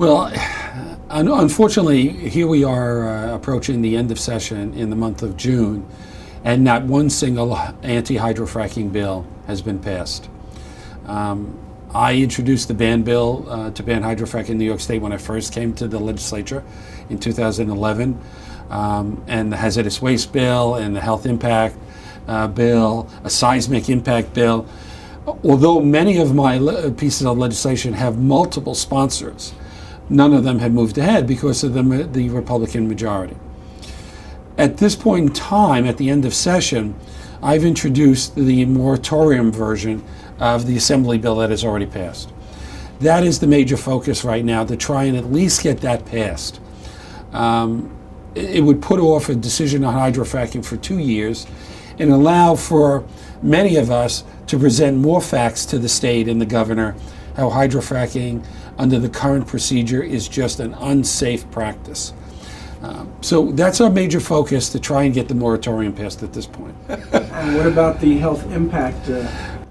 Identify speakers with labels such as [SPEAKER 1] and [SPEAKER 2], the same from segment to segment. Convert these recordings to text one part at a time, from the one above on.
[SPEAKER 1] Well, unfortunately, here we are approaching the end of session in the month of June, and not one single anti-hydrofracking bill has been passed. I introduced the ban bill to ban hydrofracking in New York State when I first came to the legislature in 2011, and the hazardous waste bill and the health impact bill, a seismic impact bill. Although many of my pieces of legislation have multiple sponsors, none of them had moved ahead because of the Republican majority. At this point in time, at the end of session, I've introduced the moratorium version of the Assembly bill that has already passed. That is the major focus right now, to try and at least get that passed. It would put off a decision on hydrofracking for 2 years and allow for many of us to present more facts to the state and the governor how hydrofracking under the current procedure is just an unsafe practice. So that's our major focus, to try and get the moratorium passed at this point.
[SPEAKER 2] And what about the health impact?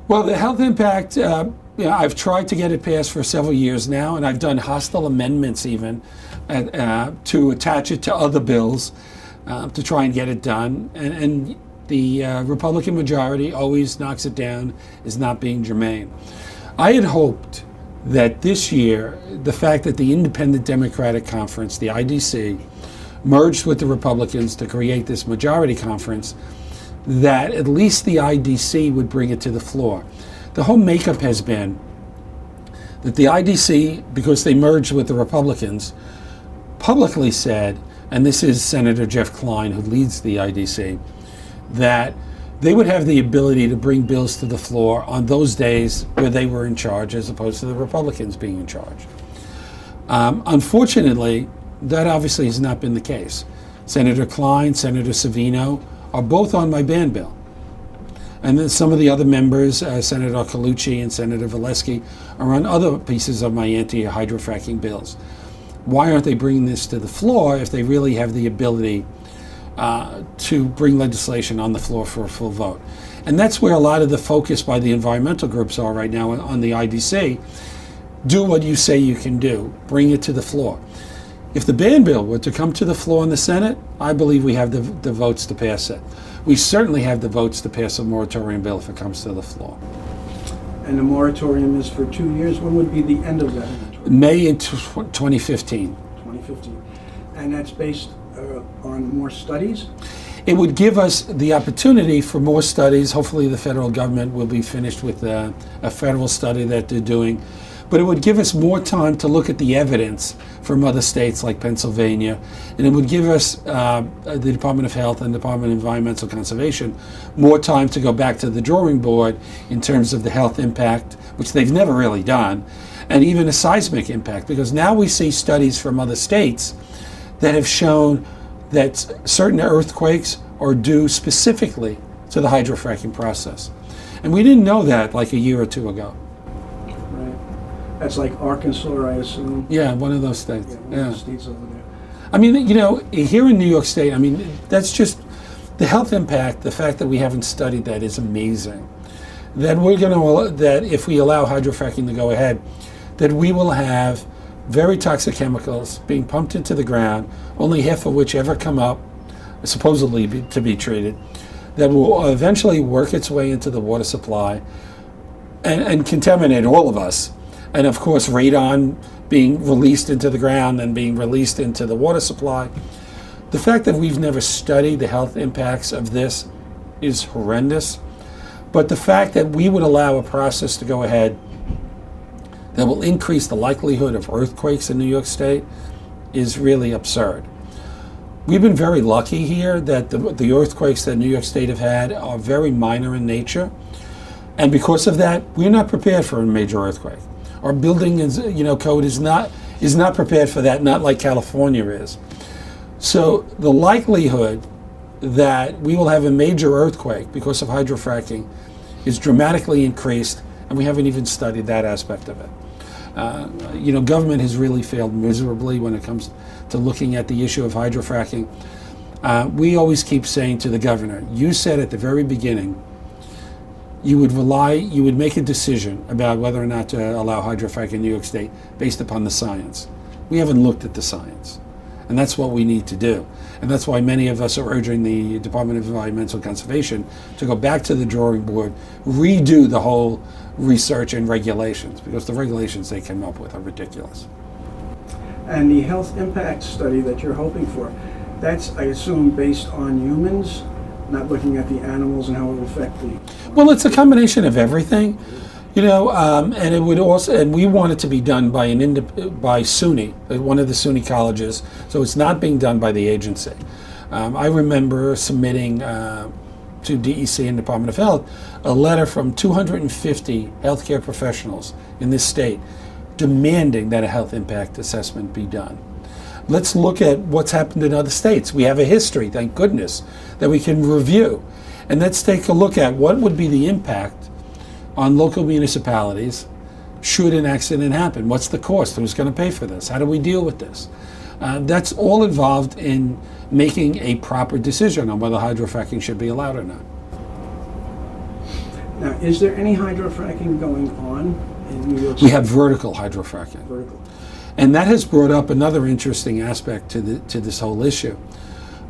[SPEAKER 1] Well, the health impact, I've tried to get it passed for several years now, and I've done hostile amendments even to attach it to other bills to try and get it done. And the Republican majority always knocks it down as not being germane. I had hoped that this year, the fact that the Independent Democratic Conference, the IDC, merged with the Republicans to create this majority conference, that at least the IDC would bring it to the floor. The whole makeup has been that the IDC, because they merged with the Republicans, publicly said, and this is Senator Jeff Klein who leads the IDC, that they would have the ability to bring bills to the floor on those days where they were in charge, as opposed to the Republicans being in charge. Unfortunately, that obviously has not been the case. Senator Klein, Senator Savino are both on my ban bill. And then some of the other members, Senator Colucci and Senator Valesky, are on other pieces of my anti-hydrofracking bills. Why aren't they bringing this to the floor if they really have the ability to bring legislation on the floor for a full vote? And that's where a lot of the focus by the environmental groups are right now on the IDC. Do what you say you can do. Bring it to the floor. If the ban bill were to come to the floor in the Senate, I believe we have the votes to pass it. We certainly have the votes to pass a moratorium bill if it comes to the floor.
[SPEAKER 2] And the moratorium is for 2 years. When would be the end of that moratorium?
[SPEAKER 1] May 2015.
[SPEAKER 2] 2015. And that's based on more studies?
[SPEAKER 1] It would give us the opportunity for more studies. Hopefully the federal government will be finished with a federal study that they're doing. But it would give us more time to look at the evidence from other states like Pennsylvania. And it would give us, the Department of Health and Department of Environmental Conservation, more time to go back to the drawing board in terms of the health impact, which they've never really done, and even a seismic impact. Because now we see studies from other states that have shown that certain earthquakes are due specifically to the hydrofracking process. And we didn't know that like a year or two ago.
[SPEAKER 2] That's like Arkansas, I assume.
[SPEAKER 1] Yeah, one of those states.
[SPEAKER 2] One of the states over there.
[SPEAKER 1] I mean, here in New York State, I mean, that's just the health impact. The fact that we haven't studied that is amazing. That that if we allow hydrofracking to go ahead, that we will have very toxic chemicals being pumped into the ground, only half of which ever come up, supposedly to be treated, that will eventually work its way into the water supply and contaminate all of us. And of course, radon being released into the ground and being released into the water supply. The fact that we've never studied the health impacts of this is horrendous. But the fact that we would allow a process to go ahead that will increase the likelihood of earthquakes in New York State is really absurd. We've been very lucky here that the earthquakes that New York State have had are very minor in nature. And because of that, we're not prepared for a major earthquake. Our building code is not prepared for that, not like California is. So the likelihood that we will have a major earthquake because of hydrofracking is dramatically increased, and we haven't even studied that aspect of it. Government has really failed miserably when it comes to looking at the issue of hydrofracking. We always keep saying to the governor, you said at the very beginning you would make a decision about whether or not to allow hydrofracking in New York State based upon the science. We haven't looked at the science. And that's what we need to do. And that's why many of us are urging the Department of Environmental Conservation to go back to the drawing board, redo the whole research and regulations, because the regulations they came up with are ridiculous.
[SPEAKER 2] And the health impact study that you're hoping for, that's, I assume, based on humans, not looking at the animals and how it will affect the...
[SPEAKER 1] Well, it's a combination of everything, you know, and it would also, and we want it to be done by by SUNY, one of the SUNY colleges, so it's not being done by the agency. I remember submitting to DEC and Department of Health a letter from 250 healthcare professionals in this state demanding that a health impact assessment be done. Let's look at what's happened in other states. We have a history, thank goodness, that we can review. And let's take a look at what would be the impact on local municipalities should an accident happen. What's the cost? Who's going to pay for this? How do we deal with this? That's all involved in making a proper decision on whether hydrofracking should be allowed or not.
[SPEAKER 2] Now, is there any hydrofracking going on in New York State?
[SPEAKER 1] We have vertical hydrofracking.
[SPEAKER 2] Vertical.
[SPEAKER 1] And that has brought up another interesting aspect to this whole issue.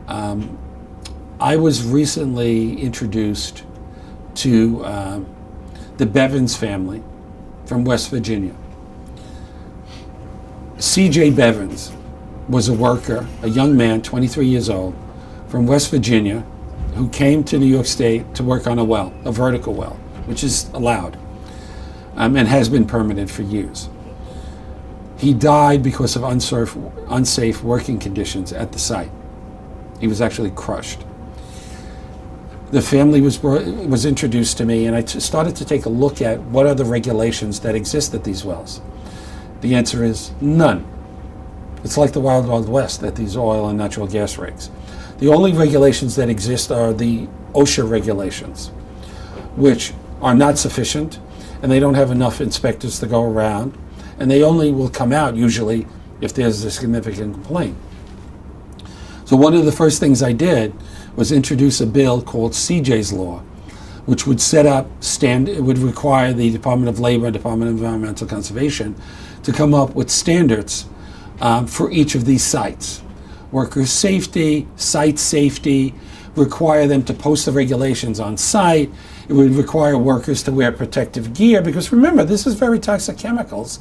[SPEAKER 1] I was recently introduced to the Bevins family from West Virginia. C.J. Bevins was a worker, a young man, 23 years old, from West Virginia, who came to New York State to work on a well, a vertical well, which is allowed, and has been permitted for years. He died because of unsafe working conditions at the site. He was actually crushed. The family was introduced to me, and I started to take a look at what are the regulations that exist at these wells. The answer is none. It's like the Wild Wild West at these oil and natural gas rigs. The only regulations that exist are the OSHA regulations, which are not sufficient, and they don't have enough inspectors to go around, and they only will come out usually if there's a significant complaint. So one of the first things I did was introduce a bill called CJ's Law, which would set up it would require the Department of Labor, Department of Environmental Conservation to come up with standards for each of these sites. Worker safety, site safety, require them to post the regulations on site. It would require workers to wear protective gear, because remember, this is very toxic chemicals,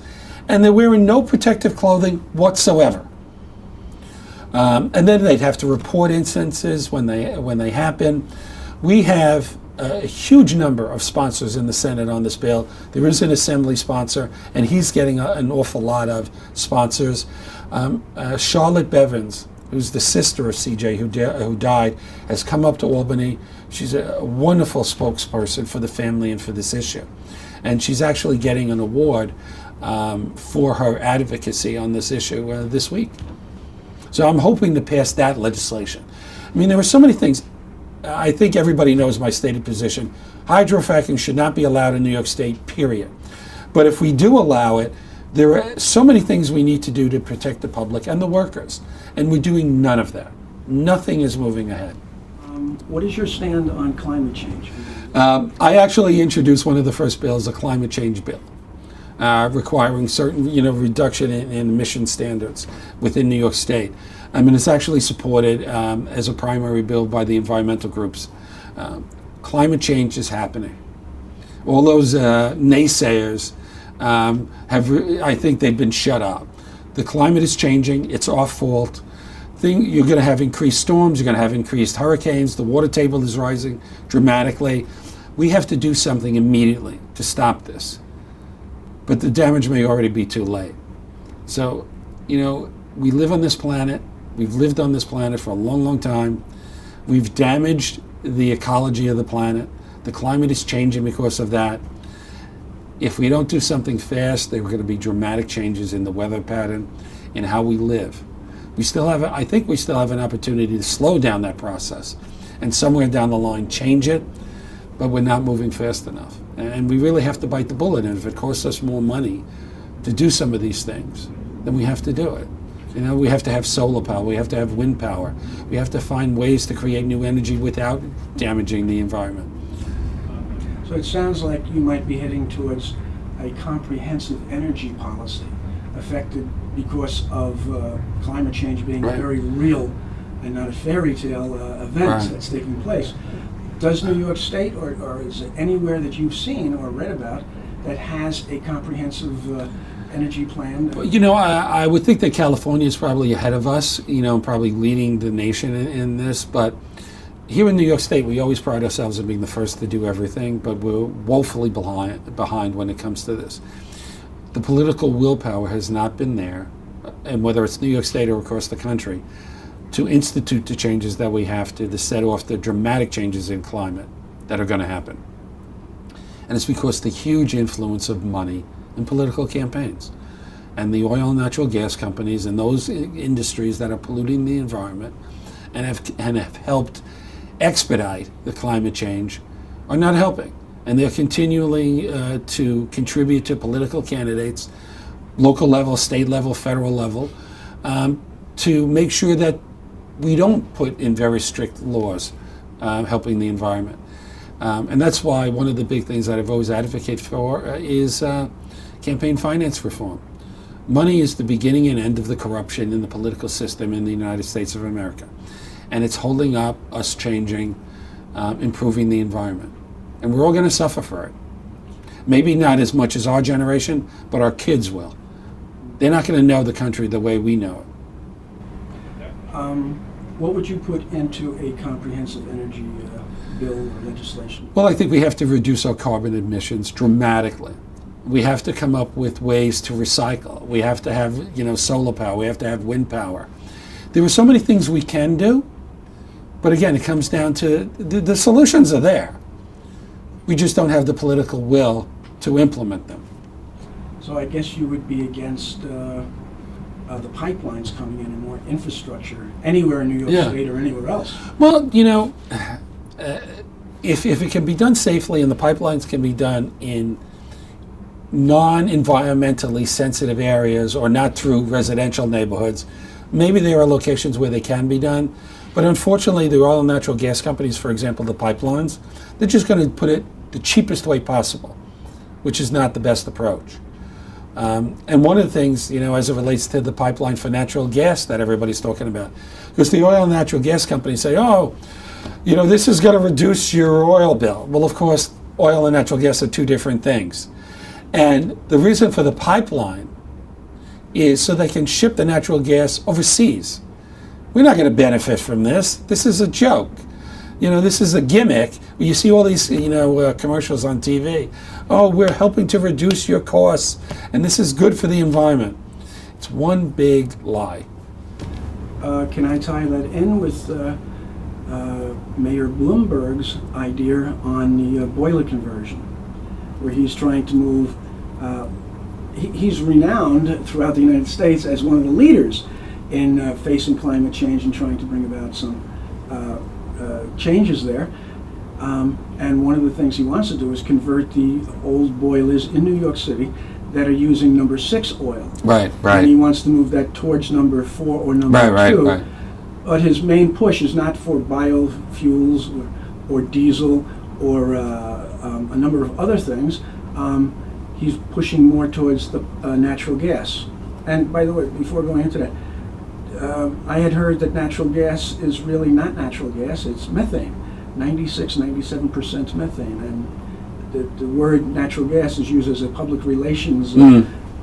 [SPEAKER 1] and they're wearing no protective clothing whatsoever. And then they'd have to report instances when they happen. We have a huge number of sponsors in the Senate on this bill. There is an assembly sponsor, and he's getting an awful lot of sponsors. Charlotte Bevins, who's the sister of CJ who died, has come up to Albany. She's a wonderful spokesperson for the family and for this issue. And she's actually getting an award for her advocacy on this issue this week. So I'm hoping to pass that legislation. I mean, there are so many things. I think everybody knows my stated position. Hydrofracking should not be allowed in New York State, period. But if we do allow it, there are so many things we need to do to protect the public and the workers. And we're doing none of that. Nothing is moving ahead.
[SPEAKER 2] What is your stand on climate change?
[SPEAKER 1] I actually introduced one of the first bills, a climate change bill, requiring certain, reduction in emission standards within New York State. I mean, it's actually supported as a primary bill by the environmental groups. Climate change is happening. All those naysayers I think they've been shut up. The climate is changing. It's our fault. You're going to have increased storms. You're going to have increased hurricanes. The water table is rising dramatically. We have to do something immediately to stop this. But the damage may already be too late. So, we live on this planet. We've lived on this planet for a long, long time. We've damaged the ecology of the planet. The climate is changing because of that. If we don't do something fast, there are going to be dramatic changes in the weather pattern, in how we live. I think we still have an opportunity to slow down that process and somewhere down the line change it, but we're not moving fast enough. And we really have to bite the bullet, and if it costs us more money to do some of these things, then we have to do it. We have to have solar power, we have to have wind power, we have to find ways to create new energy without damaging the environment.
[SPEAKER 2] So it sounds like you might be heading towards a comprehensive energy policy affected because of climate change being a
[SPEAKER 1] Right.
[SPEAKER 2] very real and not a fairy tale event
[SPEAKER 1] Right.
[SPEAKER 2] that's taking place. Does New York State, or is it anywhere that you've seen or read about, that has a comprehensive energy plan?
[SPEAKER 1] You know, I would think that California is probably ahead of us, you know, probably leading the nation in this. But here in New York State, we always pride ourselves on being the first to do everything, but we're woefully behind when it comes to this. The political willpower has not been there, and whether it's New York State or across the country, to institute the changes that we have to set off the dramatic changes in climate that are going to happen. And it's because the huge influence of money in political campaigns and the oil and natural gas companies and those industries that are polluting the environment and have helped expedite the climate change are not helping. And they're continually to contribute to political candidates, local level, state level, federal level, to make sure that we don't put in very strict laws helping the environment. And that's why one of the big things that I've always advocated for is campaign finance reform. Money is the beginning and end of the corruption in the political system in the United States of America. And it's holding up us changing, improving the environment. And we're all going to suffer for it. Maybe not as much as our generation, but our kids will. They're not going to know the country the way we know it.
[SPEAKER 2] What would you put into a comprehensive energy bill or legislation?
[SPEAKER 1] Well, I think we have to reduce our carbon emissions dramatically. We have to come up with ways to recycle. We have to have, you know, solar power. We have to have wind power. There are so many things we can do, but again, it comes down to the solutions are there. We just don't have the political will to implement them.
[SPEAKER 2] So I guess you would be against the pipelines coming in and more infrastructure anywhere in New York
[SPEAKER 1] Yeah.
[SPEAKER 2] State or anywhere else.
[SPEAKER 1] Well, you know, if it can be done safely and the pipelines can be done in non-environmentally sensitive areas or not through residential neighborhoods, maybe there are locations where they can be done. But unfortunately, the oil and natural gas companies, for example, the pipelines, they're just going to put it the cheapest way possible, which is not the best approach. And one of the things, you know, as it relates to the pipeline for natural gas that everybody's talking about, because the oil and natural gas companies say, oh, you know, this is going to reduce your oil bill. Well, of course, oil and natural gas are two different things. And the reason for the pipeline is so they can ship the natural gas overseas. We're not going to benefit from this. This is a joke. You know, this is a gimmick. You see all these, you know, commercials on TV. Oh, we're helping to reduce your costs, and this is good for the environment. It's one big lie.
[SPEAKER 2] Can I tie that in with Mayor Bloomberg's idea on the boiler conversion, where he's trying to move, he's renowned throughout the United States as one of the leaders in facing climate change and trying to bring about some changes there. And one of the things he wants to do is convert the old boilers in New York City that are using number 6 oil.
[SPEAKER 1] Right.
[SPEAKER 2] And he wants to move that towards number 4 or number 2.
[SPEAKER 1] Right.
[SPEAKER 2] But his main push is not for biofuels or diesel or a number of other things. He's pushing more towards the natural gas. And by the way, before going into that, I had heard that natural gas is really not natural gas, it's methane. 97% methane. And the word natural gas is used as a public relations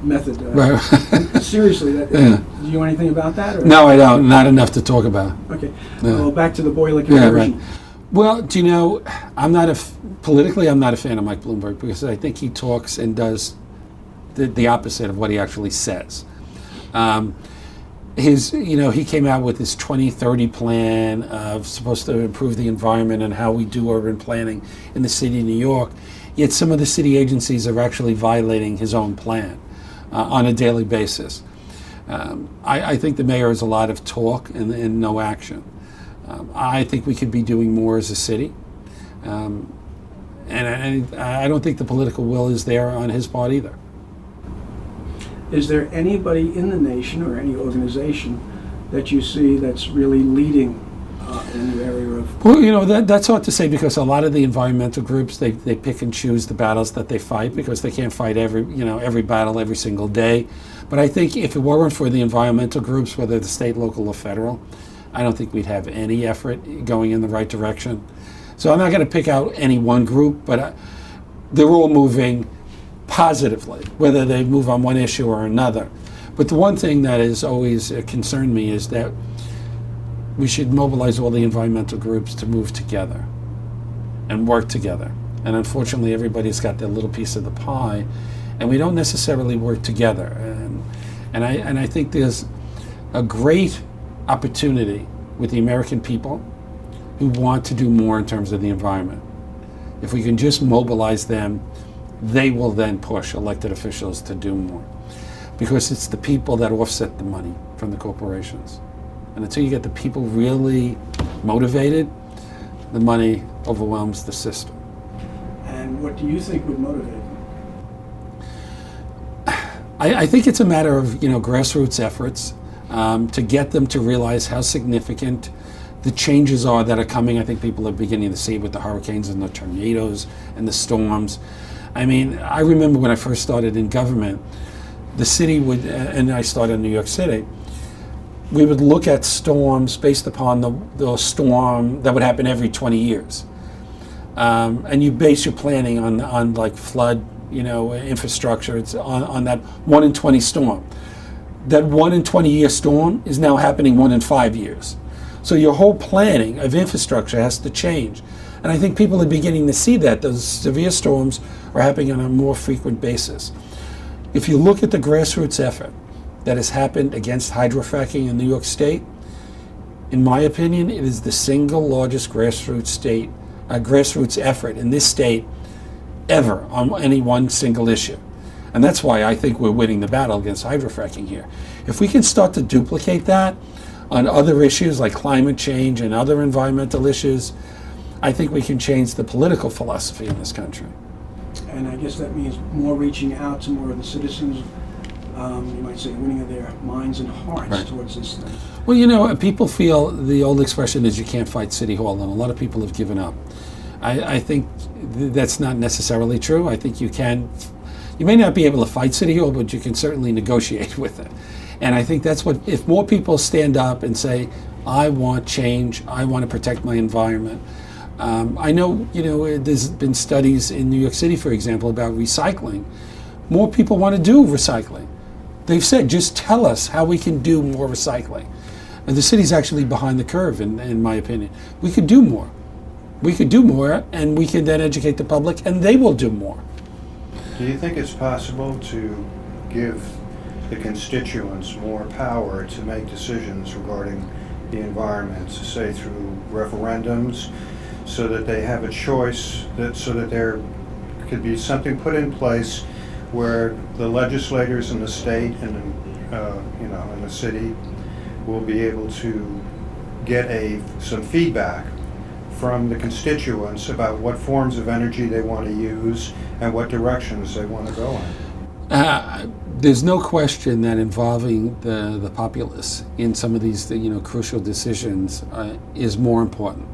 [SPEAKER 2] method.
[SPEAKER 1] Right.
[SPEAKER 2] Seriously, do you know anything about that? Or?
[SPEAKER 1] No, I don't. Not enough to talk about.
[SPEAKER 2] Okay.
[SPEAKER 1] Yeah.
[SPEAKER 2] Well, back to the boiler conversion.
[SPEAKER 1] Yeah, right. Well, do you know, politically, I'm not a fan of Mike Bloomberg because I think he talks and does the opposite of what he actually says. He came out with his 2030 plan of supposed to improve the environment and how we do urban planning in the city of New York. Yet some of the city agencies are actually violating his own plan on a daily basis. I think the mayor has a lot of talk and no action. I think we could be doing more as a city. And I don't think the political will is there on his part either.
[SPEAKER 2] Is there anybody in the nation or any organization that you see that's really leading in the area of?
[SPEAKER 1] Well, that's hard to say because a lot of the environmental groups, they pick and choose the battles that they fight because they can't fight every battle every single day. But I think if it weren't for the environmental groups, whether the state, local, or federal, I don't think we'd have any effort going in the right direction. So I'm not going to pick out any one group, but they're all moving positively, whether they move on one issue or another. But the one thing that has always concerned me is that we should mobilize all the environmental groups to move together and work together. And unfortunately, everybody's got their little piece of the pie, and we don't necessarily work together. And I think there's a great opportunity with the American people who want to do more in terms of the environment. If we can just mobilize them, they will then push elected officials to do more. Because it's the people that offset the money from the corporations. And until you get the people really motivated, the money overwhelms the system.
[SPEAKER 2] And what do you think would motivate them?
[SPEAKER 1] I think it's a matter of grassroots efforts to get them to realize how significant the changes are that are coming. I think people are beginning to see it with the hurricanes and the tornadoes and the storms. I mean, I remember when I first started in government, the city would, and I started in New York City, we would look at storms based upon the storm that would happen every 20 years. And you base your planning on like flood, infrastructure. It's on that 1 in 20 storm. That 1 in 20 year storm is now happening 1 in 5 years. So your whole planning of infrastructure has to change. And I think people are beginning to see that. Those severe storms are happening on a more frequent basis. If you look at the grassroots effort that has happened against hydrofracking in New York State, in my opinion, it is the single largest grassroots effort in this state ever on any one single issue. And that's why I think we're winning the battle against hydrofracking here. If we can start to duplicate that on other issues like climate change and other environmental issues, I think we can change the political philosophy in this country.
[SPEAKER 2] And I guess that means more reaching out to more of the citizens, you might say winning of their minds and hearts
[SPEAKER 1] Right.
[SPEAKER 2] towards this thing.
[SPEAKER 1] Well, people feel the old expression is you can't fight City Hall, and a lot of people have given up. I think that's not necessarily true. I think you may not be able to fight City Hall, but you can certainly negotiate with it. And I think that's what, if more people stand up and say, I want change, I want to protect my environment. I know, there's been studies in New York City, for example, about recycling. More people want to do recycling. They've said, just tell us how we can do more recycling. And the city's actually behind the curve, in my opinion. We could do more. We could do more, and we can then educate the public, and they will do more.
[SPEAKER 3] Do you think it's possible to give the constituents more power to make decisions regarding the environment, say through referendums, so that they have a choice, so that there could be something put in place where the legislators in the state and in the city will be able to get some feedback from the constituents about what forms of energy they want to use and what directions they want to go in?
[SPEAKER 1] There's no question that involving the populace in some of these crucial decisions is more important.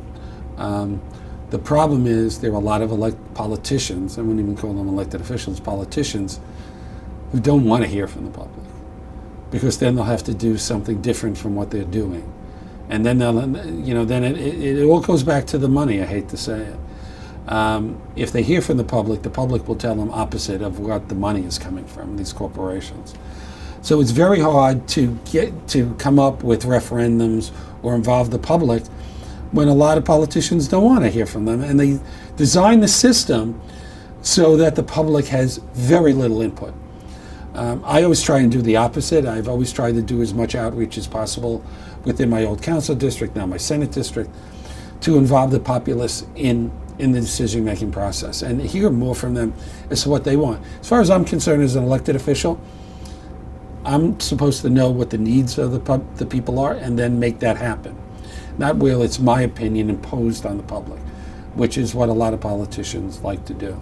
[SPEAKER 1] The problem is there are a lot of politicians, I wouldn't even call them elected officials, politicians, who don't want to hear from the public, because then they'll have to do something different from what they're doing. And then then it all goes back to the money, I hate to say it. If they hear from the public will tell them opposite of what the money is coming from, these corporations. So it's very hard to come up with referendums or involve the public when a lot of politicians don't want to hear from them. And they design the system so that the public has very little input. I always try and do the opposite. I've always tried to do as much outreach as possible within my old council district, now my Senate district, to involve the populace in the decision-making process and hear more from them as to what they want. As far as I'm concerned as an elected official, I'm supposed to know what the needs of the people are and then make that happen. Not where it's my opinion imposed on the public, which is what a lot of politicians like to do.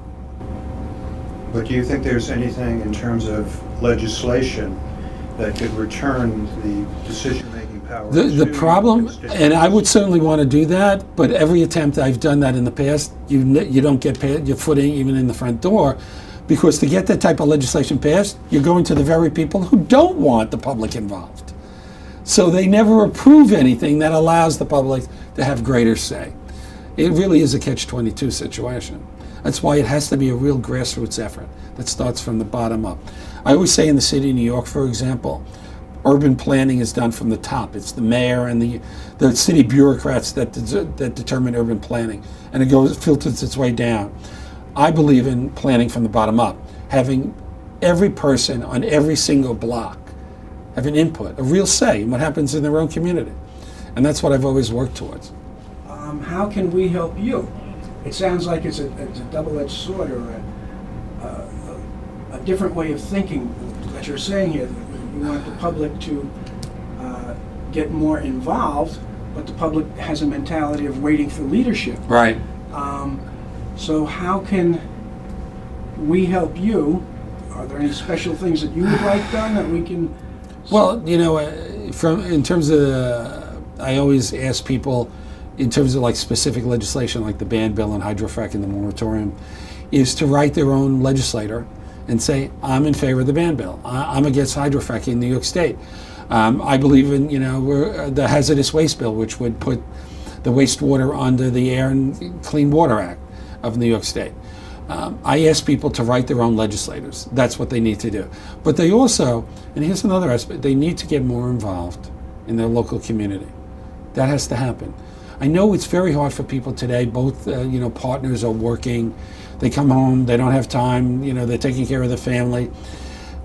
[SPEAKER 3] But do you think there's anything in terms of legislation that could return the decision-making power.
[SPEAKER 1] The
[SPEAKER 3] to
[SPEAKER 1] problem,
[SPEAKER 3] constituents.
[SPEAKER 1] and I would certainly want to do that, but every attempt I've done that in the past, you don't get your footing even in the front door, because to get that type of legislation passed, you're going to the very people who don't want the public involved. So they never approve anything that allows the public to have greater say. It really is a catch-22 situation. That's why it has to be a real grassroots effort that starts from the bottom up. I always say in the city of New York, for example, urban planning is done from the top. It's the mayor and the city bureaucrats that determine urban planning, and it filters its way down. I believe in planning from the bottom up, having every person on every single block have an input, a real say in what happens in their own community. And that's what I've always worked towards.
[SPEAKER 2] How can we help you? It sounds like it's a double-edged sword, or a different way of thinking that you're saying here. You want the public to get more involved, but the public has a mentality of waiting for leadership.
[SPEAKER 1] Right.
[SPEAKER 2] So how can we help you? Are there any special things that you would like done that we can?
[SPEAKER 1] Well, in terms of, I always ask people, in terms of like specific legislation, like the ban bill and hydrofracking, the moratorium, is to write their own legislator and say, I'm in favor of the ban bill. I'm against hydrofracking in New York State. I believe in, the hazardous waste bill, which would put the wastewater under the Air and Clean Water Act of New York State. I ask people to write their own legislators. That's what they need to do. But they also, and here's another aspect, they need to get more involved in their local community. That has to happen. I know it's very hard for people today. Both, partners are working. They come home, they don't have time, they're taking care of the family.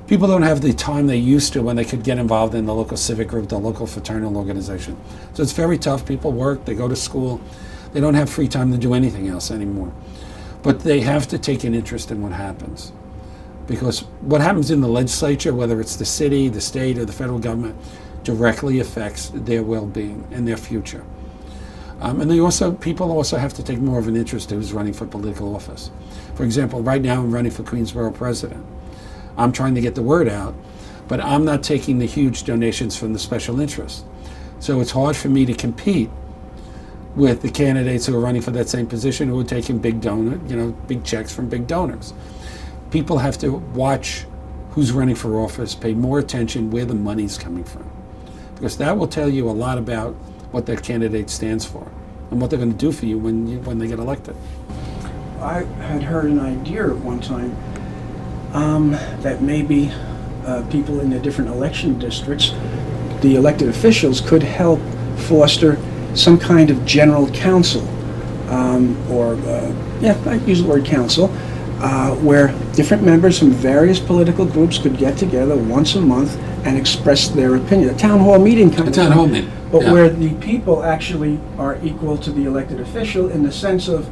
[SPEAKER 1] People don't have the time they used to when they could get involved in the local civic group, the local fraternal organization. So it's very tough. People work, they go to school. They don't have free time to do anything else anymore. But they have to take an interest in what happens. Because what happens in the legislature, whether it's the city, the state, or the federal government, directly affects their well-being and their future. And people also have to take more of an interest in who's running for political office. For example, right now I'm running for Queensborough president. I'm trying to get the word out, but I'm not taking the huge donations from the special interests. So it's hard for me to compete with the candidates who are running for that same position who are taking big checks from big donors. People have to watch who's running for office, pay more attention where the money's coming from, because that will tell you a lot about what that candidate stands for and what they're going to do for you when they get elected.
[SPEAKER 2] I had heard an idea at one time that maybe people in the different election districts, the elected officials, could help foster some kind of general council, I use the word council, where different members from various political groups could get together once a month and express their opinion. A town hall meeting kind of thing.
[SPEAKER 1] A town hall meeting.
[SPEAKER 2] But
[SPEAKER 1] Yeah.
[SPEAKER 2] where the people actually are equal to the elected official, in the sense of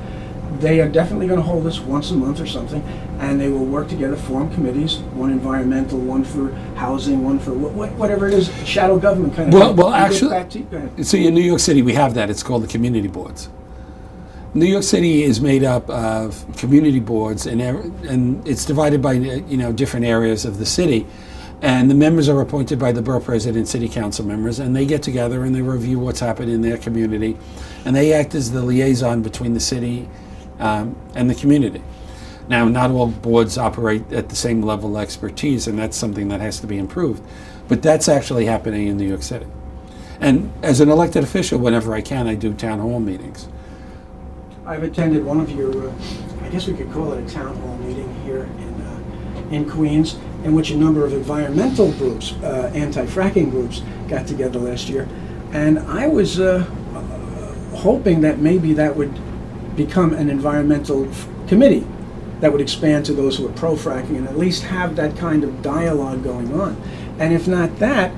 [SPEAKER 2] they are definitely going to hold this once a month or something, and they will work together, form committees, one environmental, one for housing, one for whatever it is, shadow government kind of thing.
[SPEAKER 1] Well,
[SPEAKER 2] And get
[SPEAKER 1] actually,
[SPEAKER 2] back to- go ahead.
[SPEAKER 1] see, in New York City, we have that. It's called the community boards. New York City is made up of community boards, and it's divided by different areas of the city. And the members are appointed by the borough president, city council members, and they get together and they review what's happened in their community, and they act as the liaison between the city and the community. Now, not all boards operate at the same level of expertise, and that's something that has to be improved. But that's actually happening in New York City. And as an elected official, whenever I can, I do town hall meetings.
[SPEAKER 2] I've attended one of your, I guess we could call it a town hall meeting here in Queens, in which a number of environmental groups, anti-fracking groups, got together last year. And I was hoping that maybe that would become an environmental committee that would expand to those who are pro-fracking, and at least have that kind of dialogue going on. And if not that,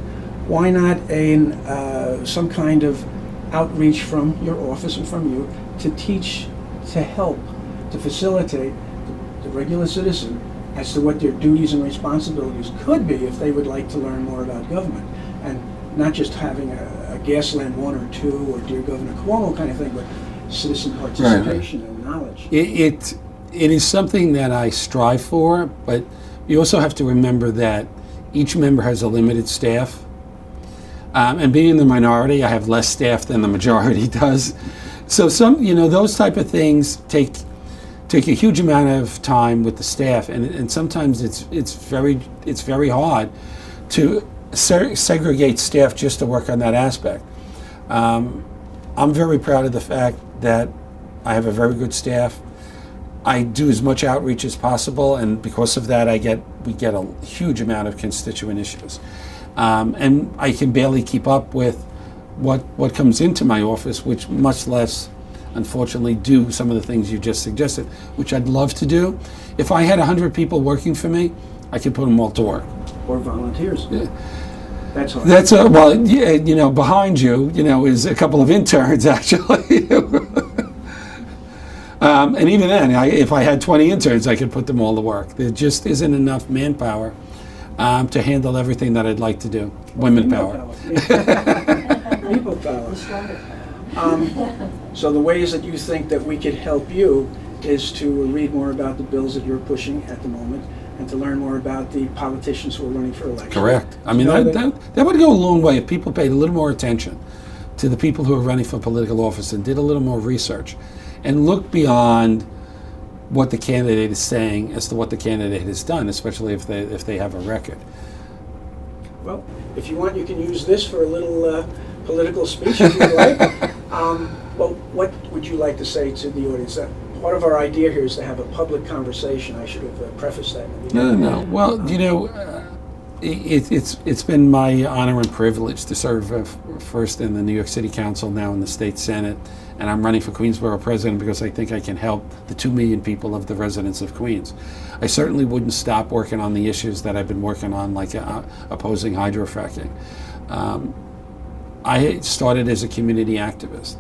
[SPEAKER 2] why not some kind of outreach from your office and from you to teach, to help, to facilitate the regular citizen as to what their duties and responsibilities could be if they would like to learn more about government, and not just having a Gasland 1 or 2 or Dear Governor Cuomo kind of thing, but citizen participation and knowledge.
[SPEAKER 1] It is something that I strive for, but you also have to remember that each member has a limited staff. And being in the minority, I have less staff than the majority does. So those type of things take a huge amount of time with the staff, and sometimes it's very hard to segregate staff just to work on that aspect. I'm very proud of the fact that I have a very good staff. I do as much outreach as possible, and because of that, we get a huge amount of constituent issues. And I can barely keep up with what comes into my office, which much less, unfortunately, do some of the things you just suggested, which I'd love to do. If I had 100 people working for me, I could put them all to work.
[SPEAKER 2] Or volunteers.
[SPEAKER 1] Yeah.
[SPEAKER 2] That's all.
[SPEAKER 1] Behind you, is a couple of interns, actually. And even then, if I had 20 interns, I could put them all to work. There just isn't enough manpower to handle everything that I'd like to do. Women power.
[SPEAKER 2] People power. So the ways that you think that we could help you is to read more about the bills that you're pushing at the moment, and to learn more about the politicians who are running for election.
[SPEAKER 1] Correct. I mean, that would go a long way if people paid a little more attention to the people who are running for political office and did a little more research and look beyond what the candidate is saying as to what the candidate has done, especially if they have a record.
[SPEAKER 2] Well, if you want, you can use this for a little political speech if you like. Well, what would you like to say to the audience? Part of our idea here is to have a public conversation. I should have prefaced that.
[SPEAKER 1] No. Well, it's been my honor and privilege to serve first in the New York City Council, now in the State Senate, and I'm running for Queensborough President because I think I can help the 2 million people of the residents of Queens. I certainly wouldn't stop working on the issues that I've been working on, like opposing hydrofracking. I started as a community activist,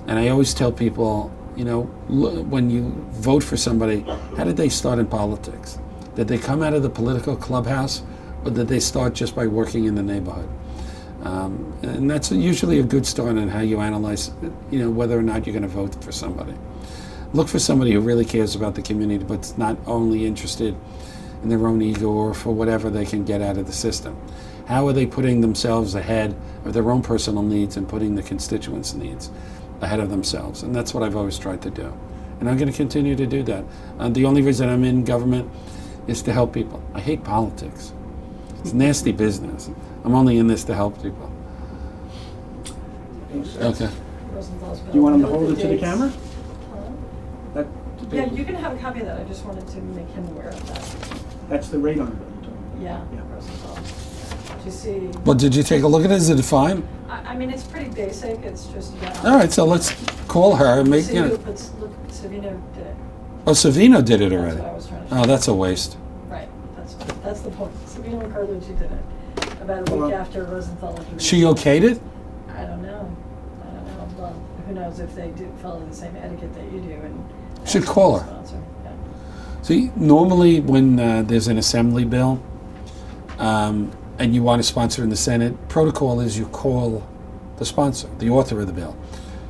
[SPEAKER 1] and I always tell people, when you vote for somebody, how did they start in politics? Did they come out of the political clubhouse, or did they start just by working in the neighborhood? And that's usually a good start on how you analyze, whether or not you're going to vote for somebody. Look for somebody who really cares about the community, but not only interested in their own ego or for whatever they can get out of the system. How are they putting themselves ahead of their own personal needs and putting the constituents' needs ahead of themselves? And that's what I've always tried to do. And I'm going to continue to do that. The only reason I'm in government is to help people. I hate politics. It's nasty business. I'm only in this to help people. Okay.
[SPEAKER 2] Do you want him to hold it to the camera?
[SPEAKER 4] Yeah, you can have a copy of that. I just wanted to make him aware of that.
[SPEAKER 2] That's the radon bill.
[SPEAKER 4] Yeah, Rosenthal. Do you see?
[SPEAKER 1] Well, did you take a look at it? Is it fine?
[SPEAKER 4] I mean, it's pretty basic. It's just,
[SPEAKER 1] All right, so let's call her and make,
[SPEAKER 4] See who puts, look, Savino did it.
[SPEAKER 1] Oh, Savino did it already.
[SPEAKER 4] That's what I was trying to show.
[SPEAKER 1] Oh, that's a waste.
[SPEAKER 4] Right, that's the point. Savino and Carlucci did it about a week after Rosenthal.
[SPEAKER 1] She okayed it?
[SPEAKER 4] I don't know. Well, who knows if they do follow the same etiquette that you do and
[SPEAKER 1] Should call her.
[SPEAKER 4] sponsor. Yeah.
[SPEAKER 1] See, normally when there's an assembly bill and you want to sponsor in the Senate, protocol is you call the sponsor, the author of the bill.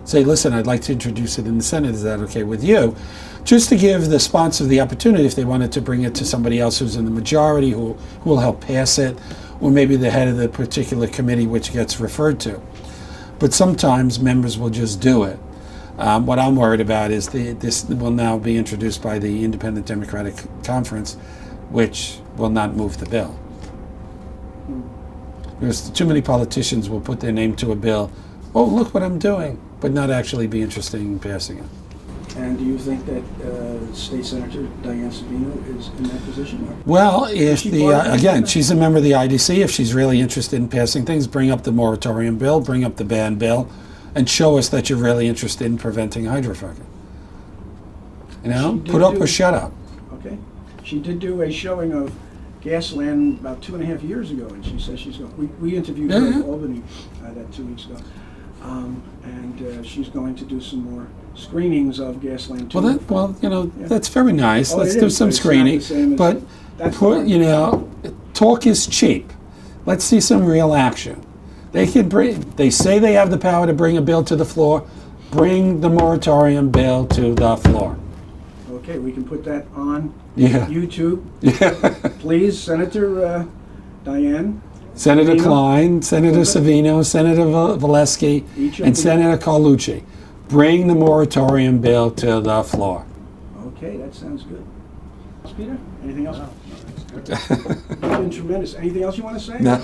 [SPEAKER 1] Say, listen, I'd like to introduce it in the Senate. Is that okay with you? Just to give the sponsor the opportunity, if they wanted to bring it to somebody else who's in the majority, who will help pass it, or maybe the head of the particular committee which gets referred to. But sometimes members will just do it. What I'm worried about is this will now be introduced by the Independent Democratic Conference, which will not move the bill. Because too many politicians will put their name to a bill, oh, look what I'm doing, but not actually be interested in passing it.
[SPEAKER 2] And do you think that State Senator Diane Savino is in that position?
[SPEAKER 1] Well, if
[SPEAKER 2] she part of that?
[SPEAKER 1] again, she's a member of the IDC. If she's really interested in passing things, bring up the moratorium bill, bring up the ban bill, and show us that you're really interested in preventing hydrofracking. Put up or shut up.
[SPEAKER 2] Okay. She did do a showing of Gasland about 2.5 years ago, and she says she's going. We interviewed her in Albany that 2 weeks ago, and she's going to do some more screenings of Gasland too.
[SPEAKER 1] That's very nice.
[SPEAKER 2] Oh,
[SPEAKER 1] Let's
[SPEAKER 2] it
[SPEAKER 1] do
[SPEAKER 2] is,
[SPEAKER 1] some
[SPEAKER 2] but it's not
[SPEAKER 1] screening.
[SPEAKER 2] the same as-
[SPEAKER 1] But
[SPEAKER 2] that's
[SPEAKER 1] talk is cheap. Let's see some real action. They say they have the power to bring a bill to the floor. Bring the moratorium bill to the floor.
[SPEAKER 2] Okay, we can put that on
[SPEAKER 1] Yeah.
[SPEAKER 2] YouTube.
[SPEAKER 1] Yeah.
[SPEAKER 2] Please, Senator Diane,
[SPEAKER 1] Senator
[SPEAKER 2] Savino?
[SPEAKER 1] Klein, Senator Savino, Senator Valesky,
[SPEAKER 2] Each of
[SPEAKER 1] and
[SPEAKER 2] the-
[SPEAKER 1] Senator Carlucci. Bring the moratorium bill to the floor.
[SPEAKER 2] Okay, that sounds good. Peter, anything else?
[SPEAKER 3] No, that's good.
[SPEAKER 2] You've been tremendous. Anything else you want to say?
[SPEAKER 1] No.